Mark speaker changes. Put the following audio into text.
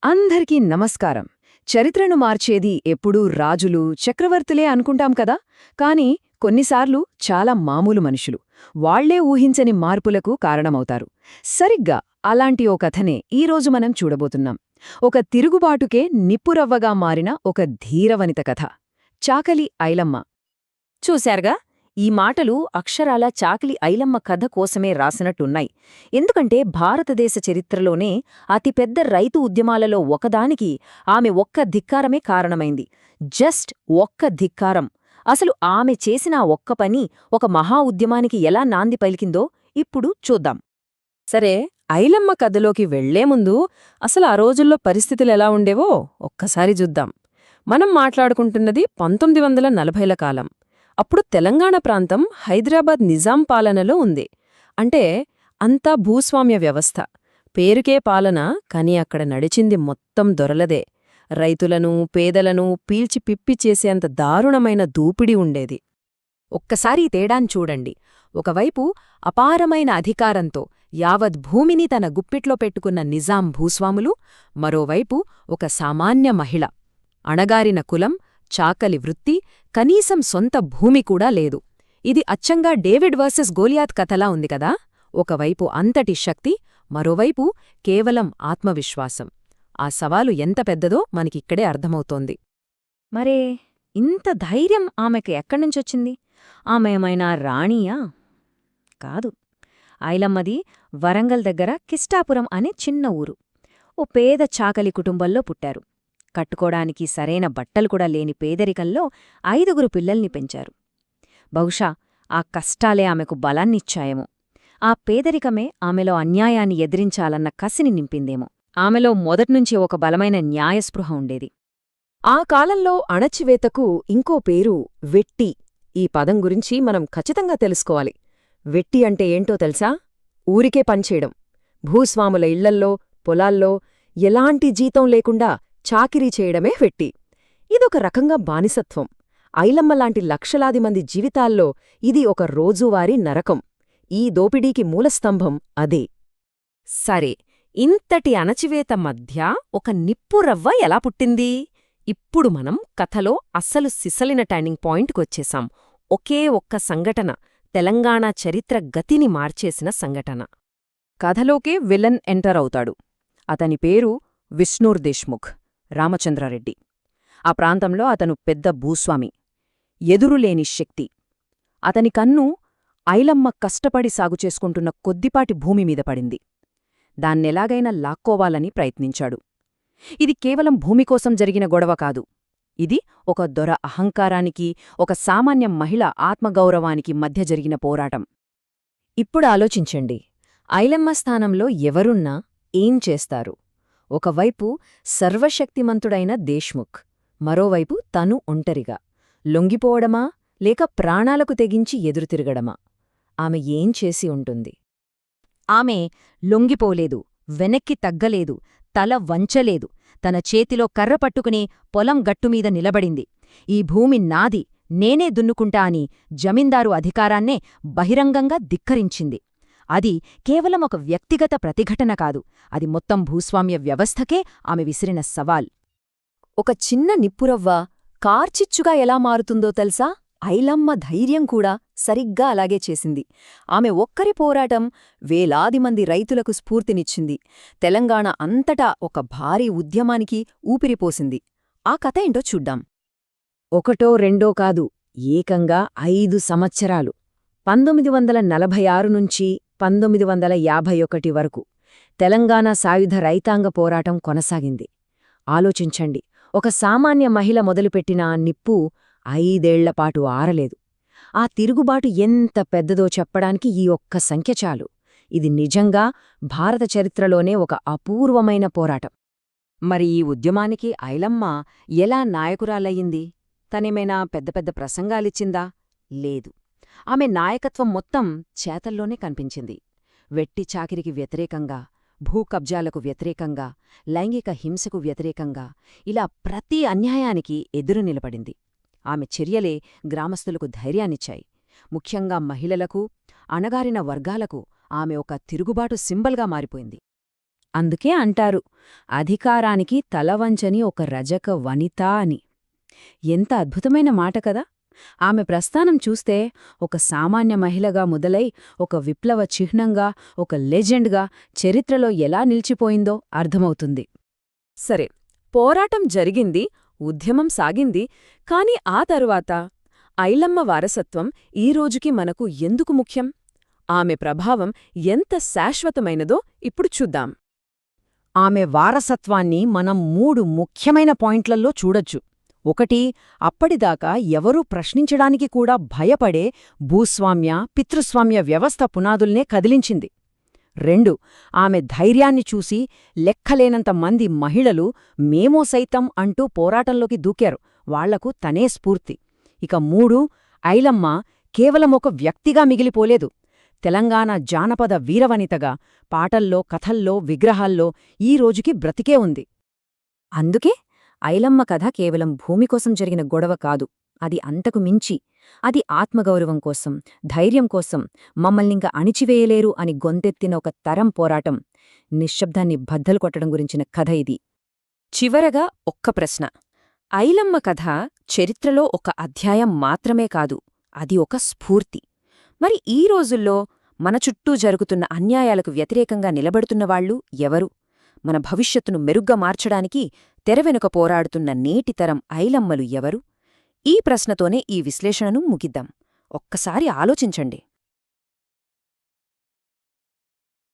Speaker 1: అందరికీ నమస్కారం. చరిత్రను మార్చేది ఎప్పుడూ రాజులు, చక్రవర్తులే అనుకుంటాం కదా. కాని కొన్నిసార్లు చాలా మామూలు మనుషులు వాళ్లే ఊహించని మార్పులకు కారణమవుతారు. సరిగ్గా అలాంటి ఓ కథనే ఈరోజు మనం చూడబోతున్నాం. ఒక తిరుగుబాటుకే నిప్పురవ్వగా మారిన ఒక ధీరవనిత కథ. చాకలి ఐలమ్మ. చూశారుగా, ఈ మాటలు అక్షరాల చాకలి ఐలమ్మ కథ కోసమే రాసినట్టున్నాయి. ఎందుకంటే భారతదేశ చరిత్రలోనే అతిపెద్ద రైతు ఉద్యమాలలో ఒకదానికి ఆమె ఒక్క ధిక్కారమే కారణమైంది. జస్ట్ ఒక్క ధిక్కారం. అసలు ఆమె చేసిన ఒక్క పని ఒక మహా ఉద్యమానికి ఎలా నాంది పలికిందో ఇప్పుడు చూద్దాం. సరే, ఐలమ్మ కథలోకి వెళ్లే ముందు అసలు ఆ రోజుల్లో పరిస్థితులెలా ఉండేవో ఒక్కసారి చూద్దాం. మనం మాట్లాడుకుంటున్నది 1940ల కాలం. అప్పుడు తెలంగాణ ప్రాంతం హైదరాబాద్ నిజాం పాలనలో ఉంది. అంటే అంతా భూస్వామ్య వ్యవస్థ. పేరుకే పాలన, కాని అక్కడ నడిచింది మొత్తం దొరలదే. రైతులను, పేదలను పీల్చి పిప్పి చేసేంత దారుణమైన దూపిడి ఉండేది. ఒక్కసారి తేడాన్ చూడండి. ఒకవైపు అపారమైన అధికారంతో యావత్ భూమిని తన గుప్పిట్లో పెట్టుకున్న నిజాం భూస్వాములు, మరోవైపు ఒక సామాన్య మహిళ. అణగారిన కులం, చాకలి వృత్తి, కనీసం సొంత భూమి కూడా లేదు. ఇది అచ్చంగా డేవిడ్ వర్సెస్ గోలియాత్ కథలా ఉంది కదా. ఒకవైపు అంతటి శక్తి, మరోవైపు కేవలం ఆత్మవిశ్వాసం. ఆ సవాలు ఎంత పెద్దదో మనకిక్కడే అర్థమవుతోంది. మరే ఇంత ధైర్యం ఆమెకు ఎక్కడ్నుంచొచ్చింది? ఆమె ఏమైనా రాణియా? కాదు. ఐలమ్మది వరంగల్ దగ్గర కిష్టాపురం అనే చిన్న ఊరు. ఓ పేద చాకలి కుటుంబంలో పుట్టారు. కట్టుకోడానికి సరైన బట్టలు కూడా లేని పేదరికంలో 5 పిల్లల్ని పెంచారు. బహుశా ఆ కష్టాలే ఆమెకు బలాన్నిచ్చాయేమో. ఆ పేదరికమే ఆమెలో అన్యాయాన్ని ఎదిరించాలన్న కసిని నింపిందేమో. ఆమెలో మొదట్నుంచి ఒక బలమైన న్యాయస్పృహ ఉండేది. ఆ కాలంలో అణచివేతకు ఇంకో పేరు వెట్టి. ఈ పదం గురించి మనం ఖచ్చితంగా తెలుసుకోవాలి. వెట్టి అంటే ఏంటో తెలుసా? ఊరికే పనిచేయడం. భూస్వాముల ఇళ్లల్లో, పొలాల్లో ఎలాంటి జీతం లేకుండా చాకిరీ చేయడమే వెట్టి. ఇదొక రకంగా బానిసత్వం. ఐలమ్మలాంటి లక్షలాది మంది జీవితాల్లో ఇది ఒక రోజువారీ నరకం. ఈ దోపిడీకి మూలస్తంభం అదే. సరే, ఇంతటి అణచివేత మధ్య ఒక నిప్పురవ్వ ఎలా పుట్టింది? ఇప్పుడు మనం కథలో అస్సలు సిసలిన టర్నింగ్ పాయింట్కొచ్చేశాం. ఒకే ఒక్క సంఘటన తెలంగాణ చరిత్ర గతిని మార్చేసిన సంఘటన. కథలోకే విలన్ ఎంటర్ అవుతాడు. అతని పేరు విష్ణూర్ దేశ్ముఖ్ రామచంద్రారెడ్డి. ఆ ప్రాంతంలో అతను పెద్ద భూస్వామి, ఎదురులేని శక్తి. అతని కన్ను ఐలమ్మ కష్టపడి సాగుచేసుకుంటున్న కొద్దిపాటి భూమిమీద పడింది. దాన్నెలాగైనా లాక్కోవాలని ప్రయత్నించాడు. ఇది కేవలం భూమికోసం జరిగిన గొడవ కాదు. ఇది ఒక దొర అహంకారానికి, ఒక సామాన్య మహిళ ఆత్మగౌరవానికి మధ్య జరిగిన పోరాటం. ఇప్పుడు ఆలోచించండి, ఐలమ్మ స్థానంలో ఎవరున్నా ఏం చేస్తారు? ఒకవైపు సర్వశక్తిమంతుడైన దేశ్ముఖ్, మరోవైపు తను ఒంటరిగా. లొంగిపోవడమా, లేక ప్రాణాలకు తెగించి ఎదురుతిరగడమా? ఆమె ఏం చేసి ఉంటుంది? ఆమె లొంగిపోలేదు, వెనక్కి తగ్గలేదు, తల వంచలేదు. తన చేతిలో కర్ర పట్టుకుని పొలం గట్టుమీద నిలబడింది. ఈ భూమి నాది, నేనే దున్నుకుంటా అని జమీందారు అధికారాన్నే బహిరంగంగా ధిక్కరించింది. అది కేవలం ఒక వ్యక్తిగత ప్రతిఘటన కాదు, అది మొత్తం భూస్వామ్య వ్యవస్థకే ఆమె విసిరిన సవాల్. ఒక చిన్న నిప్పురవ్వ కార్చిచ్చుగా ఎలా మారుతుందో తెలుసా? ఐలమ్మ ధైర్యం కూడా సరిగ్గా అలాగే చేసింది. ఆమె ఒక్కరి పోరాటం వేలాది మంది రైతులకు స్ఫూర్తినిచ్చింది. తెలంగాణ అంతటా ఒక భారీ ఉద్యమానికి ఊపిరిపోసింది. ఆ కథ ఏంటో చూడ్డాం. ఒకటో రెండో కాదు, ఏకంగా 5 సంవత్సరాలు. 1946 నుంచి 1951 వరకు తెలంగాణ సాయుధ రైతాంగ పోరాటం కొనసాగింది. ఆలోచించండి, ఒక సామాన్య మహిళ మొదలుపెట్టిన ఆ నిప్పు 5 ఏళ్లపాటు ఆరలేదు. ఆ తిరుగుబాటు ఎంత పెద్దదో చెప్పడానికి ఈ ఒక్క సంఖ్య చాలు. ఇది నిజంగా భారత చరిత్రలోనే ఒక అపూర్వమైన పోరాటం. మరి ఈ ఉద్యమానికి ఐలమ్మ ఎలా నాయకురాలయ్యింది? తనేమైనా పెద్ద పెద్ద ప్రసంగాలిచ్చిందా? లేదు. ఆమె నాయకత్వం మొత్తం చేతల్లోనే కనిపించింది. వెట్టి చాకిరికి వ్యతిరేకంగా, భూకబ్జాలకు వ్యతిరేకంగా, లైంగిక హింసకు వ్యతిరేకంగా, ఇలా ప్రతి అన్యాయానికి ఎదురు నిలబడింది. ఆమె చర్యలే గ్రామస్తులకు ధైర్యాన్నిచ్చాయి. ముఖ్యంగా మహిళలకు, అణగారిన వర్గాలకు ఆమె ఒక తిరుగుబాటు సింబల్గా మారిపోయింది.
Speaker 2: అందుకే అంటారు అధికారానికి తలవంచని ఒక రజక వనిత అని. ఎంత అద్భుతమైన మాట కదా. ఆమె ప్రస్థానం చూస్తే ఒక సామాన్య మహిళగా మొదలై ఒక విప్లవ చిహ్నంగా, ఒక లెజెండ్గా చరిత్రలో ఎలా నిలిచిపోయిందో అర్థమవుతుంది.
Speaker 1: సరే, పోరాటం జరిగింది, ఉద్యమం సాగింది, కాని ఆ తరువాత ఐలమ్మ వారసత్వం ఈ రోజుకి మనకు ఎందుకు ముఖ్యం? ఆమె ప్రభావం ఎంత శాశ్వతమైనదో ఇప్పుడు చూద్దాం.
Speaker 3: ఆమె వారసత్వాన్ని మనం 3 ముఖ్యమైన పాయింట్లల్లో చూడొచ్చు. 1, అప్పటిదాకా ఎవరూ ప్రశ్నించడానికి కూడా భయపడే భూస్వామ్య, పితృస్వామ్య వ్యవస్థ పునాదుల్నే కదిలించింది. 2, ఆమె ధైర్యాన్ని చూసి లెక్కలేనంత మంది మహిళలు మేమో సైతం అంటూ పోరాటంలోకి దూకారు. వాళ్లకు తనే స్ఫూర్తి. ఇక 3, ఐలమ్మ కేవలం ఒక వ్యక్తిగా మిగిలిపోలేదు. తెలంగాణ జానపద వీరవనితగా పాటల్లో, కథల్లో, విగ్రహాల్లో ఈ రోజుకి బ్రతికే ఉంది.
Speaker 2: అందుకే ఐలమ్మ కథ కేవలం భూమి కోసం జరిగిన గొడవ కాదు, అది అంతకు మించి. అది ఆత్మగౌరవం కోసం, ధైర్యం కోసం, మమ్మల్నింక అణిచివేయలేరు అని గొంతెత్తిన ఒక తరం పోరాటం, నిశ్శబ్దాన్ని బద్దలు కొట్టడం గురించిన కథ ఇది.
Speaker 1: చివరగా ఒక్క ప్రశ్న. ఐలమ్మ కథ చరిత్రలో ఒక అధ్యాయం మాత్రమే కాదు, అది ఒక స్ఫూర్తి. మరి ఈ రోజుల్లో మన చుట్టూ జరుగుతున్న అన్యాయాలకు వ్యతిరేకంగా నిలబడుతున్నవాళ్లు ఎవరు? మన భవిష్యత్తును మెరుగ్గా మార్చడానికి తెరవెనుక పోరాడుతున్న నేటితరం ఐలమ్మలు ఎవరు? ఈ ప్రశ్నతోనే ఈ విశ్లేషణను ముగిద్దాం. ఒక్కసారి ఆలోచించండి.